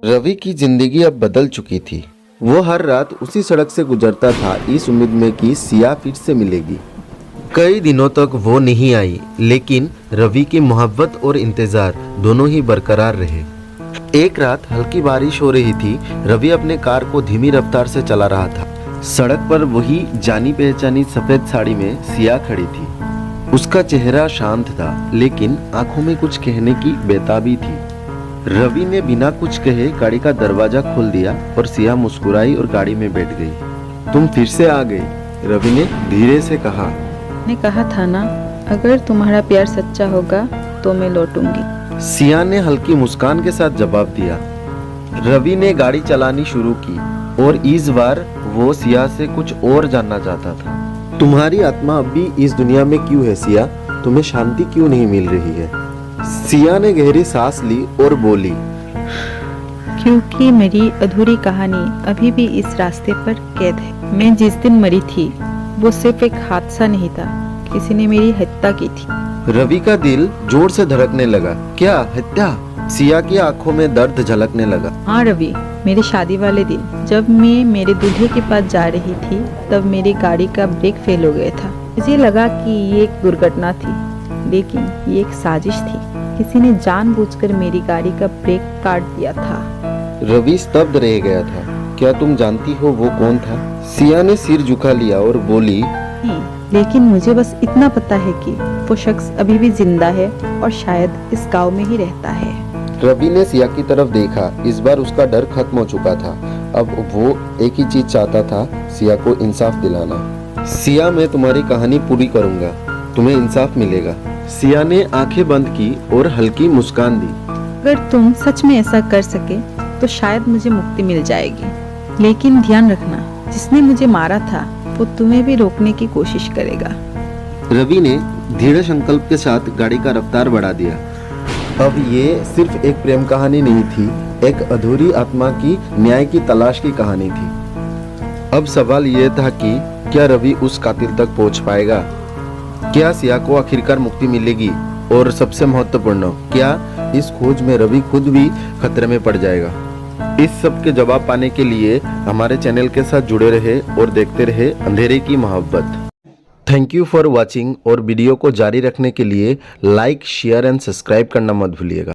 रवि की जिंदगी अब बदल चुकी थी। वो हर रात उसी सड़क से गुजरता था, इस उम्मीद में कि सिया फिर से मिलेगी। कई दिनों तक वो नहीं आई, लेकिन रवि की मोहब्बत और इंतजार दोनों ही बरकरार रहे। एक रात हल्की बारिश हो रही थी। रवि अपने कार को धीमी रफ्तार से चला रहा था। सड़क पर वही जानी पहचानी सफेद साड़ी में सिया खड़ी थी। उसका चेहरा शांत था, लेकिन आंखों में कुछ कहने की बेताबी थी। रवि ने बिना कुछ कहे गाड़ी का दरवाजा खोल दिया और सिया मुस्कुराई और गाड़ी में बैठ गई। तुम फिर से आ गई, रवि ने धीरे से कहा। मैंने कहा था ना, अगर तुम्हारा प्यार सच्चा होगा तो मैं लौटूंगी। सिया ने हल्की मुस्कान के साथ जवाब दिया। रवि ने गाड़ी चलानी शुरू की और इस बार वो सिया से कुछ और जानना चाहता था। तुम्हारी आत्मा अब भी इस दुनिया में क्यों है सिया? तुम्हें शांति क्यों नहीं मिल रही है? सिया ने गहरी सांस ली और बोली, क्योंकि मेरी अधूरी कहानी अभी भी इस रास्ते पर कैद है। मैं जिस दिन मरी थी वो सिर्फ एक हादसा नहीं था, किसी ने मेरी हत्या की थी। रवि का दिल जोर से धड़कने लगा। क्या हत्या? सिया की आंखों में दर्द झलकने लगा। हाँ रवि, मेरी शादी वाले दिन जब मैं मेरे दूल्हे के पास जा रही थी, तब मेरी गाड़ी का ब्रेक फेल हो गया था। मुझे लगा कि ये एक दुर्घटना थी, लेकिन ये एक साजिश थी। किसी ने जानबूझकर मेरी गाड़ी का ब्रेक काट दिया था। रवि स्तब्ध रह गया था। क्या तुम जानती हो वो कौन था? सिया ने सिर झुका लिया और बोली, नहीं, लेकिन मुझे बस इतना पता है कि वो शख्स अभी भी जिंदा है और शायद इस गांव में ही रहता है। रवि ने सिया की तरफ देखा। इस बार उसका डर खत्म हो चुका था। अब वो एक ही चीज चाहता था, सिया को इंसाफ दिलाना। सिया, मैं तुम्हारी कहानी पूरी करूंगा, तुम्हें इंसाफ मिलेगा। सिया ने आंखें बंद की और हल्की मुस्कान दी। अगर तुम सच में ऐसा कर सके तो शायद मुझे मुक्ति मिल जाएगी, लेकिन ध्यान रखना, जिसने मुझे मारा था वो तुम्हें भी रोकने की कोशिश करेगा। रवि ने दृढ़ संकल्प के साथ गाड़ी का रफ्तार बढ़ा दिया। अब ये सिर्फ एक प्रेम कहानी नहीं थी, एक अधूरी आत्मा की न्याय की तलाश की कहानी थी। अब सवाल ये था कि क्या रवि उस कातिल तक पहुंच पाएगा? क्या सिया को आखिरकार मुक्ति मिलेगी? और सबसे महत्वपूर्ण, क्या इस खोज में रवि खुद भी खतरे में पड़ जाएगा? इस सब के जवाब पाने के लिए हमारे चैनल के साथ जुड़े रहे और देखते रहे अंधेरे की मोहब्बत। थैंक यू फॉर वॉचिंग, और वीडियो को जारी रखने के लिए लाइक, शेयर एंड सब्सक्राइब करना मत भूलिएगा।